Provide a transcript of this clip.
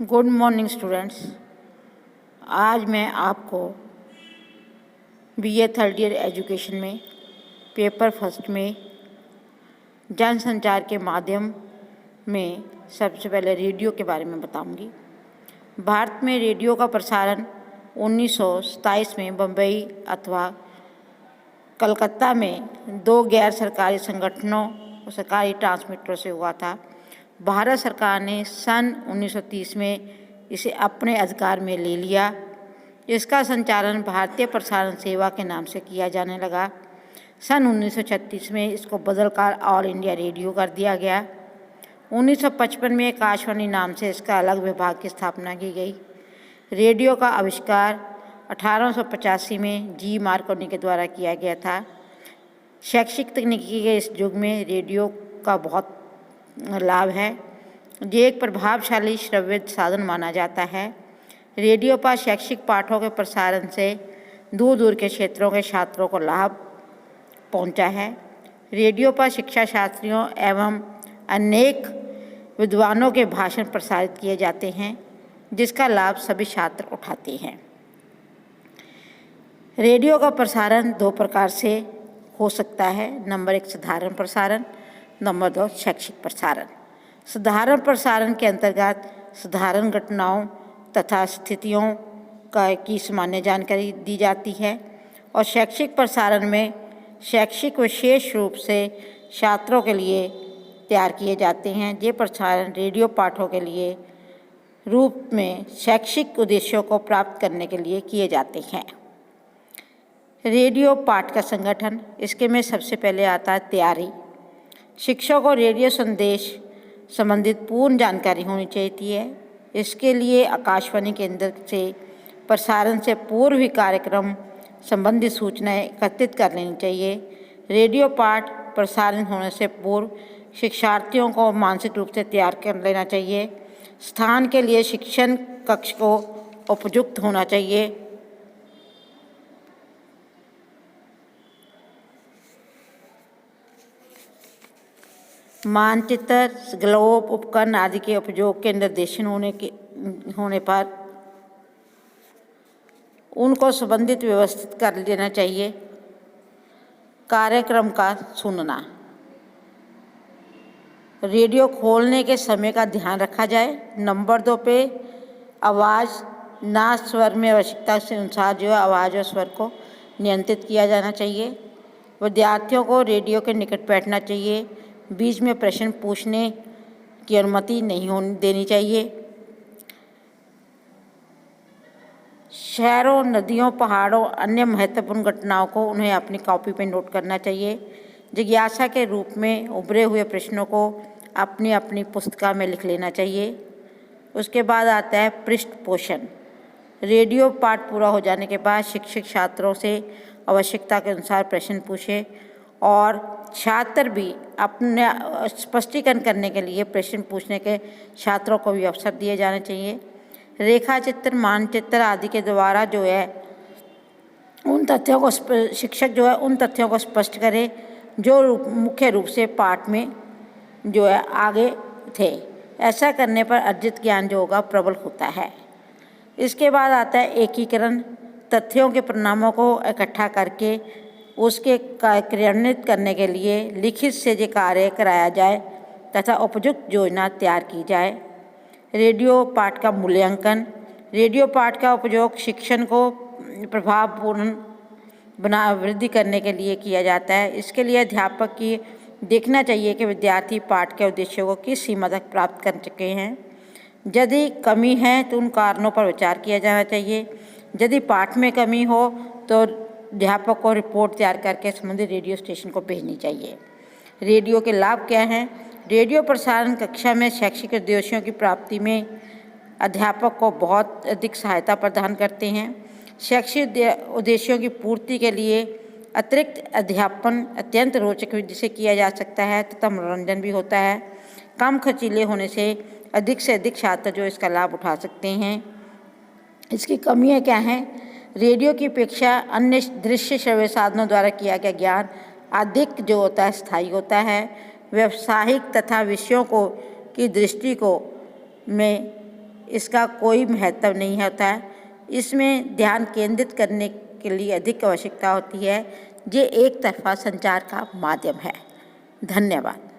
Good morning students. आज मैं आपको बीए थर्ड ईयर एजुकेशन में पेपर फर्स्ट में जनसंचार के माध्यम में सबसे पहले रेडियो के बारे में बताऊंगी। भारत में रेडियो का प्रसारण 1927 में बम्बई अथवा कलकत्ता में 2 गैर सरकारी संगठनों और सरकारी ट्रांसमीटरों से हुआ था। भारत सरकार ने सन 1930 में इसे अपने अधिकार में ले लिया। इसका संचालन भारतीय प्रसारण सेवा के नाम से किया जाने लगा। सन 1936 में इसको बदलकर ऑल इंडिया रेडियो कर दिया गया। 1955 में आकाशवाणी नाम से इसका अलग विभाग की स्थापना की गई। रेडियो का आविष्कार 1885 में जी मार्कोनी के द्वारा किया गया था। शैक्षिक तकनीकी के इस युग में रेडियो का बहुत लाभ है। ये एक प्रभावशाली श्रव्य साधन माना जाता है। रेडियो पर शैक्षिक पाठों के प्रसारण से दूर दूर के क्षेत्रों के छात्रों को लाभ पहुंचा है। रेडियो पर शिक्षा शास्त्रियों एवं अनेक विद्वानों के भाषण प्रसारित किए जाते हैं, जिसका लाभ सभी छात्र उठाते हैं। रेडियो का प्रसारण 2 प्रकार से हो सकता है। नंबर 1 साधारण प्रसारण, नंबर 2 शैक्षिक प्रसारण। साधारण प्रसारण के अंतर्गत साधारण घटनाओं तथा स्थितियों की सामान्य जानकारी दी जाती है और शैक्षिक प्रसारण में शैक्षिक विशेष रूप से छात्रों के लिए तैयार किए जाते हैं। ये प्रसारण रेडियो पाठों के लिए रूप में शैक्षिक उद्देश्यों को प्राप्त करने के लिए किए जाते हैं। रेडियो पाठ का संगठन, इसके में सबसे पहले आता है तैयारी। शिक्षकों को रेडियो संदेश संबंधित पूर्ण जानकारी होनी चाहिए। इसके लिए आकाशवाणी केंद्र से प्रसारण से पूर्व ही कार्यक्रम संबंधी सूचनाएं एकत्रित कर लेनी चाहिए। रेडियो पाठ प्रसारण होने से पूर्व शिक्षार्थियों को मानसिक रूप से तैयार कर लेना चाहिए। स्थान के लिए शिक्षण कक्ष को उपयुक्त होना चाहिए। मानचित्र, ग्लोब, उपकरण आदि के उपयोग के निर्देशन होने पर उनको संबंधित व्यवस्थित कर लेना चाहिए। कार्यक्रम का सुनना, रेडियो खोलने के समय का ध्यान रखा जाए। नंबर 2 पे आवाज़ ना स्वर में आवश्यकता के अनुसार जो है आवाज़ और स्वर को नियंत्रित किया जाना चाहिए। विद्यार्थियों को रेडियो के निकट बैठना चाहिए। बीच में प्रश्न पूछने की अनुमति नहीं होनी देनी चाहिए। शहरों, नदियों, पहाड़ों, अन्य महत्वपूर्ण घटनाओं को उन्हें अपनी कॉपी पर नोट करना चाहिए। जिज्ञासा के रूप में उभरे हुए प्रश्नों को अपनी अपनी पुस्तिका में लिख लेना चाहिए। उसके बाद आता है पृष्ठ पोषण। रेडियो पाठ पूरा हो जाने के बाद शिक्षक छात्रों से आवश्यकता के अनुसार प्रश्न पूछे और छात्र भी अपने स्पष्टीकरण करने के लिए प्रश्न पूछने के छात्रों को भी अवसर दिए जाने चाहिए। रेखा चित्र, मानचित्र आदि के द्वारा जो है उन तथ्यों को शिक्षक जो है उन तथ्यों को स्पष्ट करे जो मुख्य रूप से पाठ में जो है आगे थे। ऐसा करने पर अर्जित ज्ञान जो होगा प्रबल होता है। इसके बाद आता है एकीकरण। तथ्यों के परिणामों को इकट्ठा करके उसके क्रियान्वित करने के लिए लिखित से ये कार्य कराया जाए तथा उपयुक्त योजना तैयार की जाए। रेडियो पाठ का मूल्यांकन। रेडियो पाठ का उपयोग शिक्षण को प्रभावपूर्ण वृद्धि करने के लिए किया जाता है। इसके लिए अध्यापक की देखना चाहिए कि विद्यार्थी पाठ के उद्देश्यों को किस सीमा तक प्राप्त कर चुके हैं। यदि कमी है तो उन कारणों पर विचार किया जाना चाहिए। यदि पाठ में कमी हो तो अध्यापक को रिपोर्ट तैयार करके संबंधित रेडियो स्टेशन को भेजनी चाहिए। रेडियो के लाभ क्या हैं? रेडियो प्रसारण कक्षा में शैक्षिक उद्देश्यों की प्राप्ति में अध्यापक को बहुत अधिक सहायता प्रदान करते हैं। शैक्षिक उद्देश्यों की पूर्ति के लिए अतिरिक्त अध्यापन अत्यंत रोचक विधि से किया जा सकता है तथा मनोरंजन भी होता है। कम खर्चीले होने से अधिक छात्र जो इसका लाभ उठा सकते हैं। इसकी कमियाँ क्या हैं? रेडियो की अपेक्षा अन्य दृश्य श्रव्य साधनों द्वारा किया गया ज्ञान अधिक जो होता है स्थायी होता है। व्यावसायिक तथा विषयों को की दृष्टि को में इसका कोई महत्व नहीं होता है। इसमें ध्यान केंद्रित करने के लिए अधिक आवश्यकता होती है। ये एक तरफा संचार का माध्यम है। धन्यवाद।